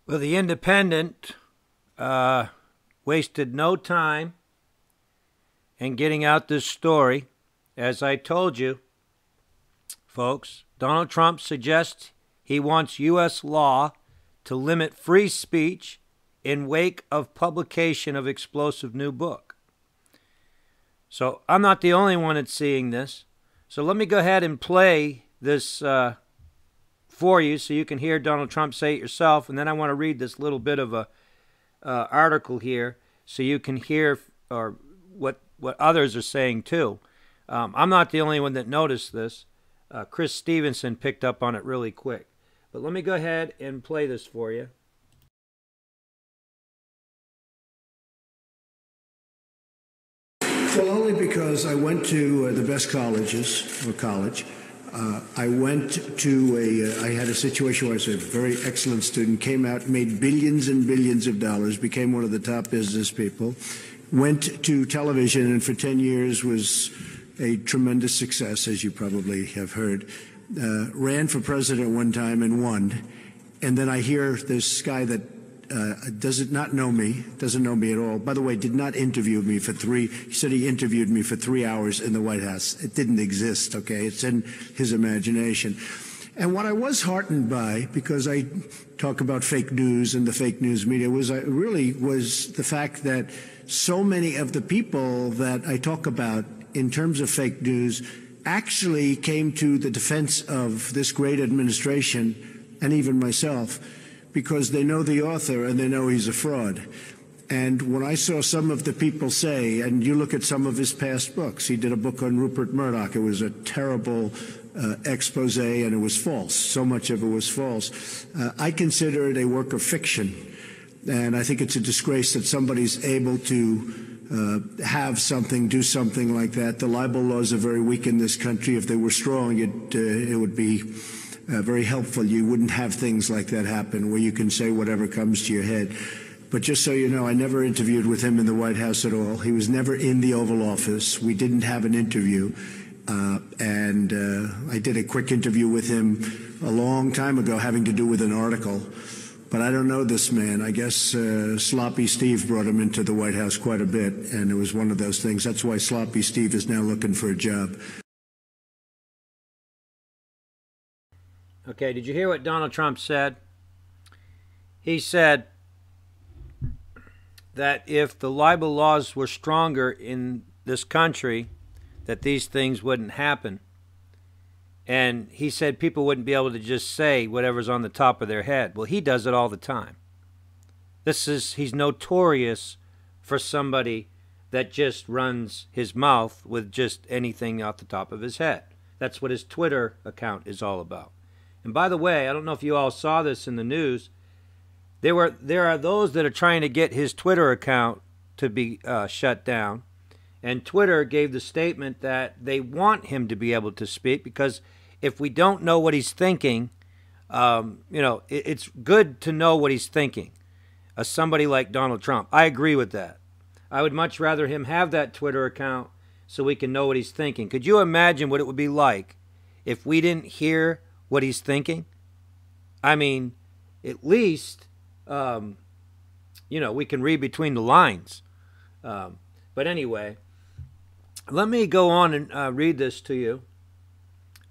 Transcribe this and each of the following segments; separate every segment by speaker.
Speaker 1: Well, the Independent wasted no time in getting out this story. As I told you, folks, Donald Trump suggests he wants U.S. law to limit free speech in wake of publication of explosive new book. So I'm not the only one that's seeing this. So let me go ahead and play this for you so you can hear Donald Trump say it yourself. And then I want to read this little bit of a article here so you can hear or what others are saying too. I'm not the only one that noticed this. Chris Stevenson picked up on it really quick. But let me go ahead and play this for you.
Speaker 2: Well, only because I went to the best colleges, or college. I went to I had a situation where I was a very excellent student, came out, made billions and billions of dollars, became one of the top business people, went to television, and for 10 years was a tremendous success, as you probably have heard. Ran for president one time and won. And then I hear this guy that doesn't know me at all. By the way, did not interview me he said he interviewed me for 3 hours in the White House. It didn't exist, okay? It's in his imagination. And what I was heartened by, because I talk about fake news and the fake news media, was the fact that so many of the people that I talk about in terms of fake news actually came to the defense of this great administration and even myself, because they know the author and they know he's a fraud. And when I saw some of the people say, and you look at some of his past books, he did a book on Rupert Murdoch. It was a terrible expose, and it was false. So much of it was false. I consider it a work of fiction. And I think it's a disgrace that somebody's able to do something like that. The libel laws are very weak in this country. If they were strong, it would be very helpful. You wouldn't have things like that happen where you can say whatever comes to your head. But just so you know, I never interviewed with him in the White House at all. He was never in the Oval Office. We didn't have an interview. I did a quick interview with him a long time ago having to do with an article. But I don't know this man. I guess Sloppy Steve brought him into the White House quite a bit, and it was one of those things. That's why Sloppy Steve is now looking for a job.
Speaker 1: Okay, did you hear what Donald Trump said? He said that if the libel laws were stronger in this country, that these things wouldn't happen. And he said people wouldn't be able to just say whatever's on the top of their head. Well, he does it all the time. He's notorious for somebody that just runs his mouth with just anything off the top of his head. That's what his Twitter account is all about. And by the way, I don't know if you all saw this in the news. There are those that are trying to get his Twitter account to be shut down. And Twitter gave the statement that they want him to be able to speak because if we don't know what he's thinking, it's good to know what he's thinking. Somebody like Donald Trump. I agree with that. I would much rather him have that Twitter account so we can know what he's thinking. Could you imagine what it would be like if we didn't hear what he's thinking? I mean, at least, we can read between the lines. But anyway, let me go on and read this to you.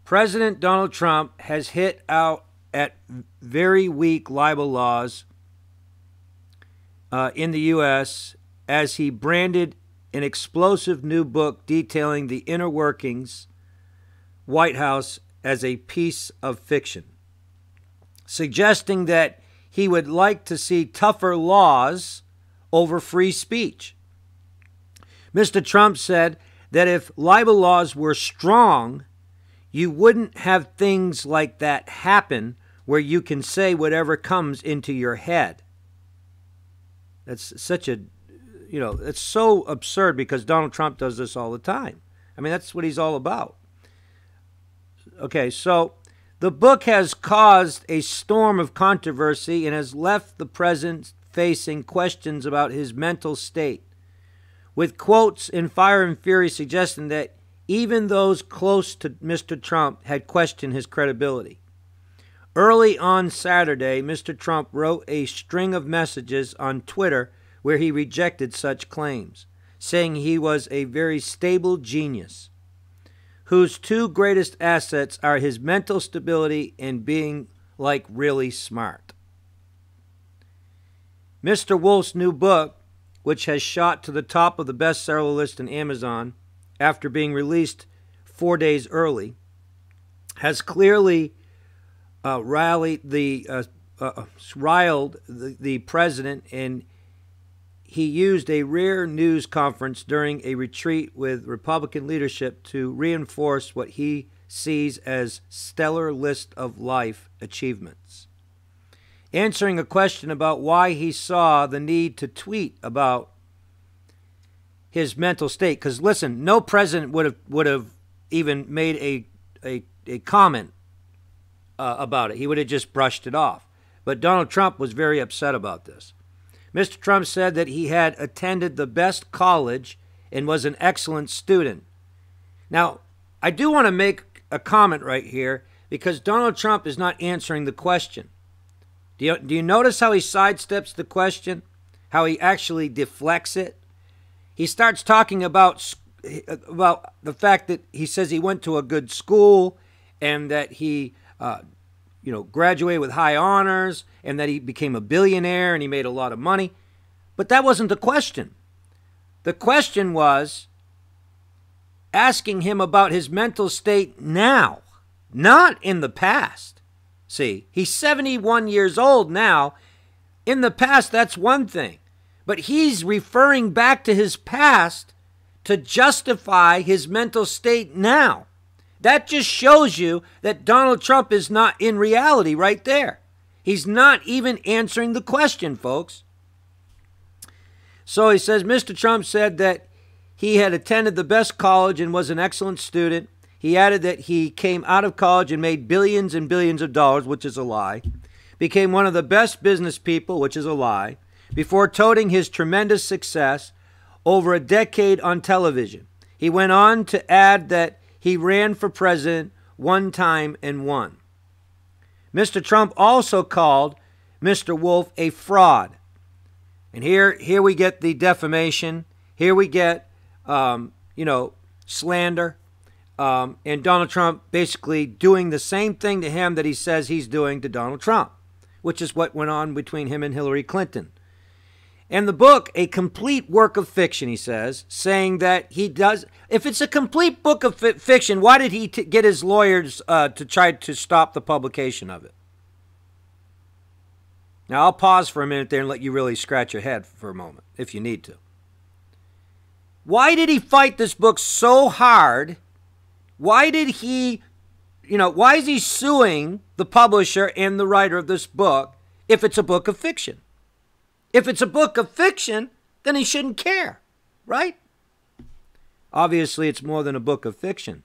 Speaker 1: President Donald Trump has hit out at very weak libel laws in the U.S. as he branded an explosive new book detailing the inner workings White House as a piece of fiction, suggesting that he would like to see tougher laws over free speech. Mr. Trump said that if libel laws were strong, you wouldn't have things like that happen where you can say whatever comes into your head. That's it's so absurd because Donald Trump does this all the time. I mean, that's what he's all about. Okay, so the book has caused a storm of controversy and has left the president facing questions about his mental state, with quotes in Fire and Fury suggesting that even those close to Mr. Trump had questioned his credibility. Early on Saturday, Mr. Trump wrote a string of messages on Twitter where he rejected such claims, saying he was a very stable genius, whose two greatest assets are his mental stability and being, like, really smart. Mr. Wolf's new book, which has shot to the top of the bestseller list in Amazon after being released 4 days early, has clearly riled the president, and he used a rare news conference during a retreat with Republican leadership to reinforce what he sees as stellar list of life achievements. Answering a question about why he saw the need to tweet about his mental state, because listen, no president would have even made a comment about it. He would have just brushed it off. But Donald Trump was very upset about this. Mr. Trump said that he had attended the best college and was an excellent student. Now, I do want to make a comment right here because Donald Trump is not answering the question. Do you notice how he sidesteps the question? How he actually deflects it? He starts talking about the fact that he says he went to a good school and that he graduated with high honors and that he became a billionaire and he made a lot of money. But that wasn't the question. The question was asking him about his mental state now, not in the past. See, he's 71 years old now. In the past, that's one thing. But he's referring back to his past to justify his mental state now. That just shows you that Donald Trump is not in reality right there. He's not even answering the question, folks. So he says, Mr. Trump said that he had attended the best college and was an excellent student. He added that he came out of college and made billions and billions of dollars, which is a lie. Became one of the best business people, which is a lie, before touting his tremendous success over a decade on television. He went on to add that he ran for president one time and won. Mr. Trump also called Mr. Wolf a fraud. And here we get the defamation. Here we get, slander. And Donald Trump basically doing the same thing to him that he says he's doing to Donald Trump, which is what went on between him and Hillary Clinton. And the book, a complete work of fiction, he says, saying that he does. If it's a complete book of fiction, why did he get his lawyers to try to stop the publication of it? Now, I'll pause for a minute there and let you really scratch your head for a moment, if you need to. Why did he fight this book so hard? Why did he, why is he suing the publisher and the writer of this book if it's a book of fiction? If it's a book of fiction, then he shouldn't care, right? Obviously, it's more than a book of fiction.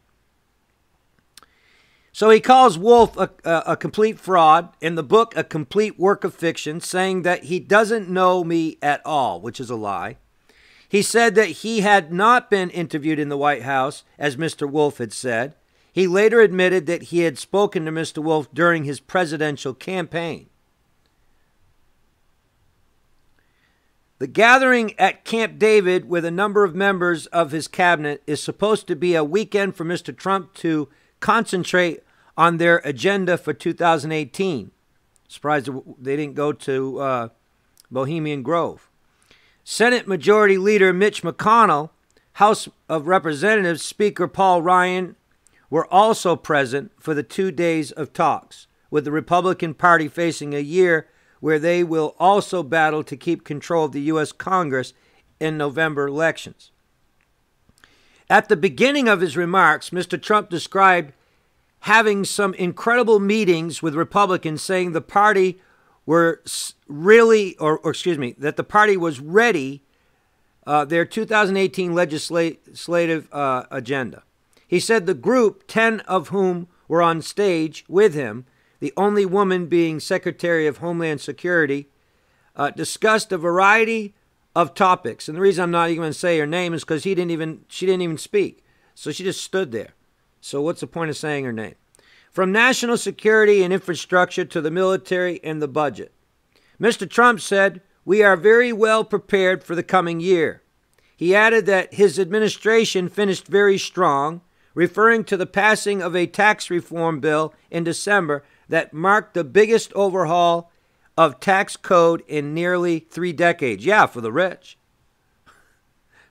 Speaker 1: So he calls Wolf a complete fraud, and the book a complete work of fiction, saying that he doesn't know me at all, which is a lie. He said that he had not been interviewed in the White House, as Mr. Wolf had said. He later admitted that he had spoken to Mr. Wolf during his presidential campaign. The gathering at Camp David with a number of members of his cabinet is supposed to be a weekend for Mr. Trump to concentrate on their agenda for 2018. Surprised they didn't go to Bohemian Grove. Senate Majority Leader Mitch McConnell, House of Representatives Speaker Paul Ryan were also present for the 2 days of talks, with the Republican Party facing a year where they will also battle to keep control of the U.S. Congress in November elections. At the beginning of his remarks, Mr. Trump described having some incredible meetings with Republicans, saying the party were that the party was ready their 2018 legislative agenda. He said the group, 10 of whom were on stage with him, the only woman being Secretary of Homeland Security, discussed a variety of topics. And the reason I'm not even going to say her name is because she didn't even speak. So she just stood there. So what's the point of saying her name? from national security and infrastructure to the military and the budget. Mr. Trump said, "We are very well prepared for the coming year." He added that his administration finished very strong, referring to the passing of a tax reform bill in December that marked the biggest overhaul of tax code in nearly 3 decades. Yeah, for the rich.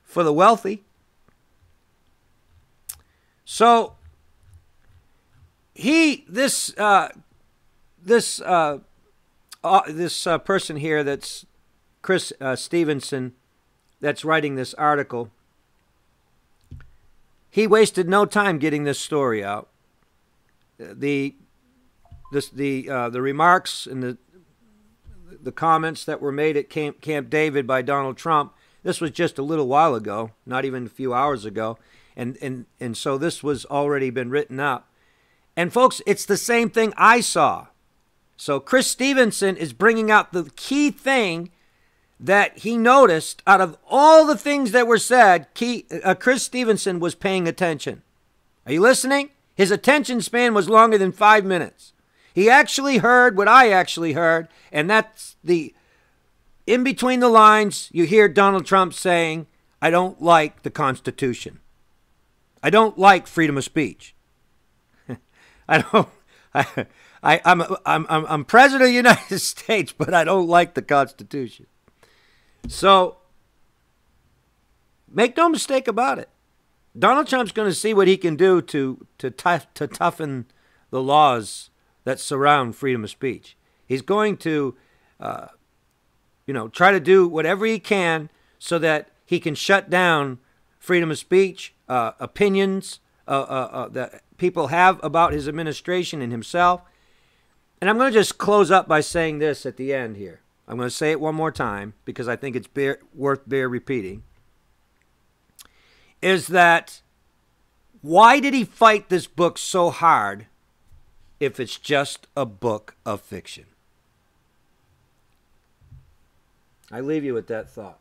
Speaker 1: For the wealthy. So, this person here, that's Chris Stevenson, that's writing this article, he wasted no time getting this story out. The remarks and the comments that were made at Camp David by Donald Trump, this was just a little while ago, not even a few hours ago, and so this was already been written up. And folks, it's the same thing I saw. So Chris Stevenson is bringing out the key thing that he noticed out of all the things that were said. Chris Stevenson was paying attention. Are you listening? His attention span was longer than 5 minutes. He actually heard what I actually heard, and that's in between the lines, you hear Donald Trump saying, "I don't like the Constitution. I don't like freedom of speech. I'm president of the United States, but I don't like the Constitution." So, make no mistake about it. Donald Trump's going to see what he can do to toughen the laws that surround freedom of speech. He's going to, try to do whatever he can so that he can shut down freedom of speech, opinions that people have about his administration and himself. And I'm going to just close up by saying this at the end here. I'm going to say it one more time because I think it's worth repeating. Is that why did he fight this book so hard if it's just a book of fiction? I leave you with that thought.